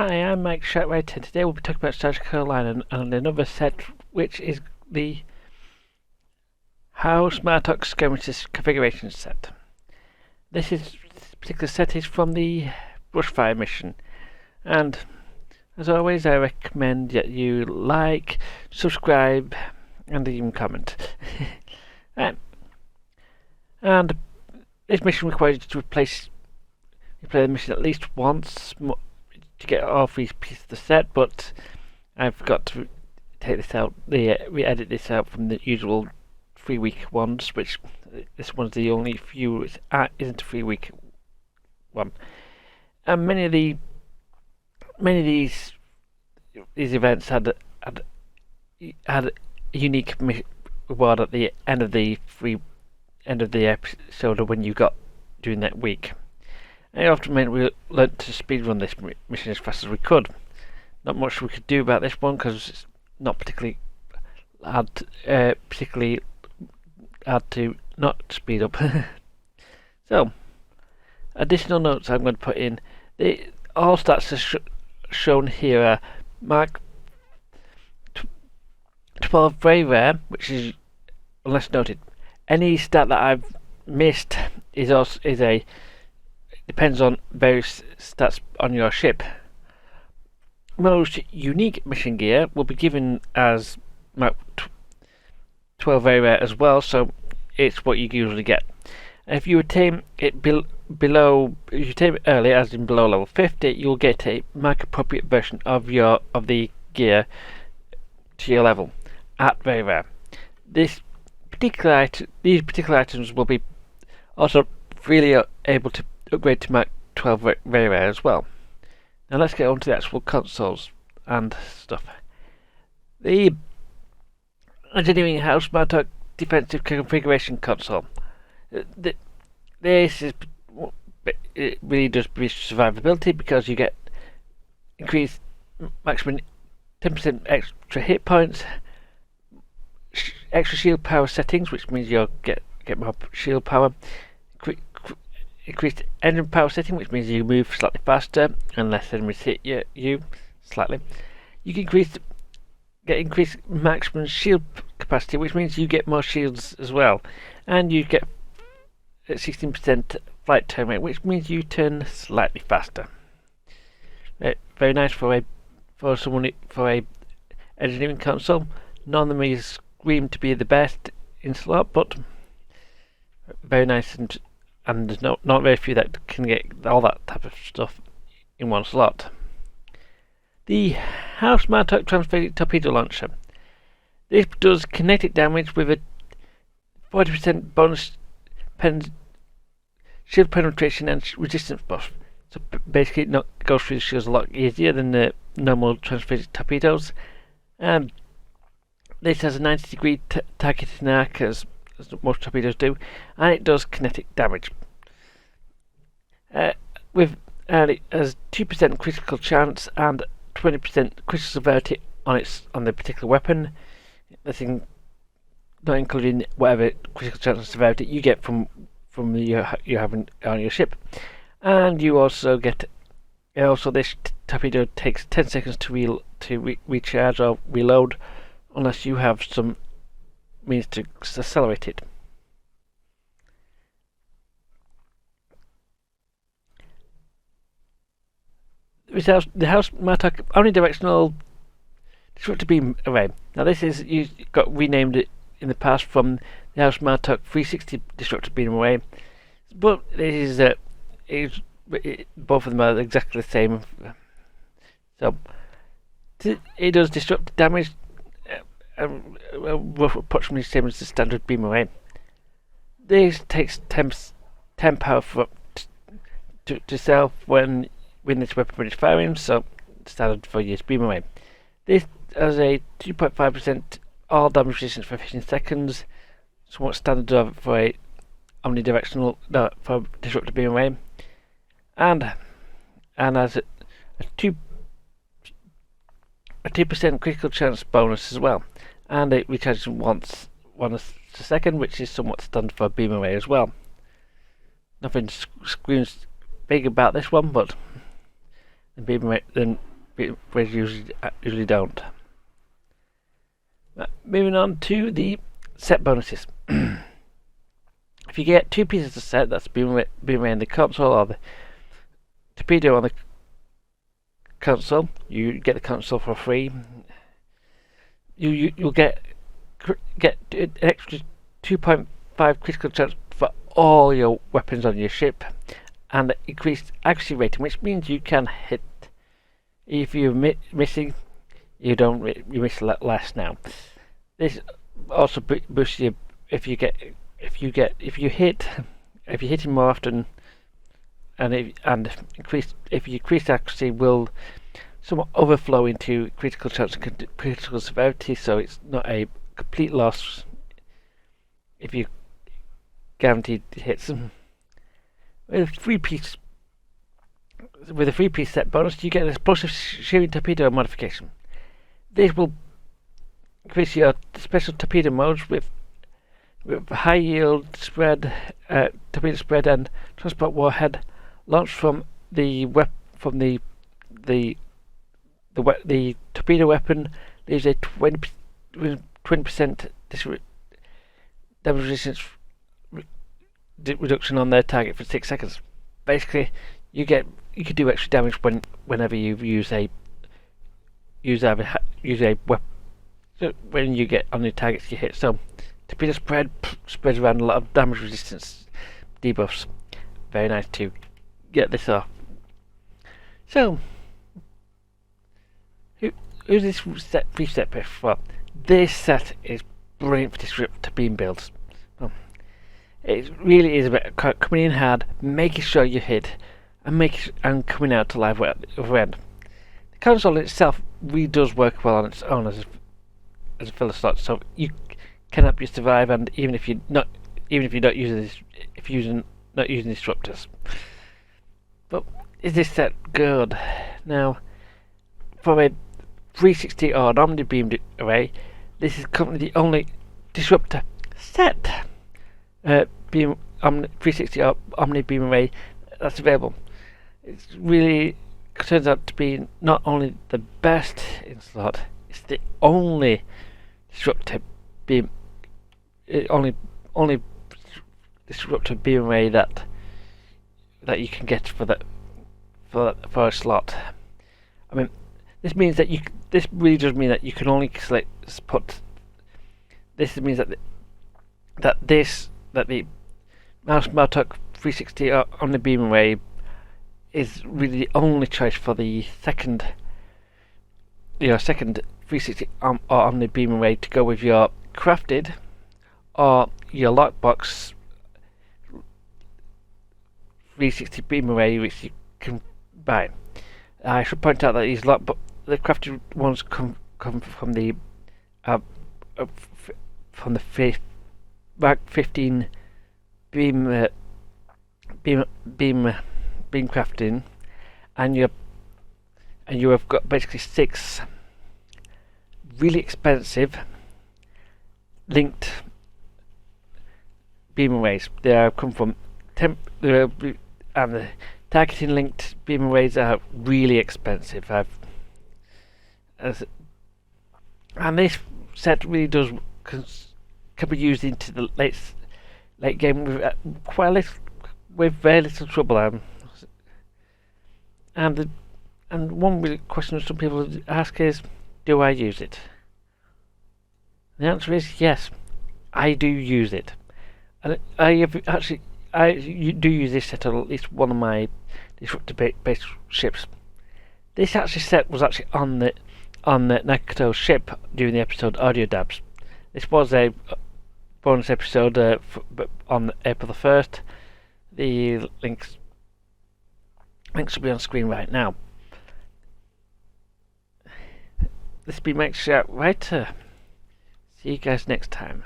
Hi, I'm Mike Sharkwright, and today we'll be talking about South Carolina and another set, which is the House Martok Skirmisher configuration set. This particular set is from the Brushfire mission, and as always, I recommend that you like, subscribe, and even comment. And this mission requires you to replay the mission at least once to get all three pieces of the set, but I've got to take this out, re-edit this out from the usual 3-week ones, which this one's the only few isn't a 3-week one. And many of these events had a unique reward at the end of the episode when you got during that week. It often meant we learnt to speedrun this mission as fast as we could. Not much we could do about this one because it's not particularly hard to not speed up. So, additional notes I'm going to put in. All stats are shown here are Mark 12 very rare, which is unless noted. Any stat that I've missed depends on various stats on your ship. Most unique mission gear will be given as Mark 12 very rare as well, so it's what you usually get. If you attain it early, as in below level 50, you'll get a mark appropriate version of the gear to your level at very rare. These particular items will be also freely able to upgrade to Mark 12 very rare as well. Now let's get on to the actual consoles and stuff. The Engineering House Martok Defensive Configuration Console. This really does boost survivability because you get increased maximum 10% extra hit points, extra shield power settings, which means you'll get more shield power, increased engine power setting, which means you move slightly faster and less enemies hit you slightly. You can get increased maximum shield capacity, which means you get more shields as well, and you get 16% flight turn rate, which means you turn slightly faster. Very nice for a engineering console. None of them is screamed to be the best in slot, but very nice, and there's not very few that can get all that type of stuff in one slot. The House Martok Transphasic Torpedo Launcher. This does kinetic damage with a 40% bonus shield penetration and resistance buff. So basically it goes through the shields a lot easier than the normal transphasic torpedoes. This has a 90-degree targeting arc as most torpedoes do, and it does kinetic damage. It has 2% critical chance and 20% critical severity on the particular weapon. The thing, not including whatever critical chance and severity you get from you having on your ship, and you also get. Also, this torpedo takes 10 seconds to recharge or reload, unless you have some means to accelerate it. The House Martok Omnidirectional Disruptor Beam Array. Now this is got renamed it in the past from the House Martok 360 Disruptor Beam Array, but this is both of them are exactly the same. So it does disrupt damage, approximately the same as the standard beam array. This takes 10 power to sell when this weapon is firing, so standard for use beam array. This has a 2.5% all damage resistance for 15 seconds, somewhat standard for a for disruptor beam array, and has a 2% critical chance bonus as well, and it recharges once a second, which is somewhat standard for a beam array as well. Nothing screams big about this one, but the beam array, then beamways usually don't. Moving on to the set bonuses. If you get 2 pieces of set, that's beamway in the console or the torpedo on the console, you get the console for free. You'll get an extra 2.5 critical chance for all your weapons on your ship, and increased accuracy rating, which means you can hit. If you're missing, you miss a lot less now. This also boosts you if you hit more often, and if you increase accuracy will somewhat overflow into critical chance and critical severity, so it's not a complete loss if you guaranteed hits. With a 3-piece set bonus, you get an explosive shearing torpedo modification. This will increase your special torpedo modes with high yield spread, torpedo spread, and transport warhead launched from the torpedo weapon leaves a 20% damage resistance reduction on their target for 6 seconds. Basically, you can do extra damage whenever you use a weapon. So when you get on the targets you hit. So torpedo spreads around a lot of damage resistance debuffs. Very nice to get this off. So who's this free set pick for? This set is brilliant for disruptor beam builds. It really is about coming in hard, making sure you hit, and coming out to live at the other end. The console itself really does work well on its own as a filler slot, so you can help you survive, and even if you're not using disruptors. But is this set good? Now, for a 360 or an Omni Beam array, this is currently the only disruptor set 360 or Omni Beam array that's available. It really turns out to be not only the best in slot, it's the only disruptor beam, only disruptor beam array that you can get for a slot. I mean, this means that this really does mean that you can only put. This means that the Martok 360 on the beam array is really the only choice for the second 360 or on the beam array to go with your crafted or your lockbox 360 beam array, which you can buy. I should point out that these the crafted ones come from the Mark 15 beam crafting, and you have got basically 6 really expensive linked beam arrays. They come from and the targeting linked beam arrays are really expensive. And this set really does can be used into the late game with very little trouble. And one really question some people ask is, do I use it? The answer is yes, I do use it, and I do use this set on at least one of my disruptor-based ships. This set was actually on the Nakato's ship during the episode Audio Dabs. This was a bonus episode on April the 1st. The links will be on screen right now. This has been Mike Writer. See you guys next time.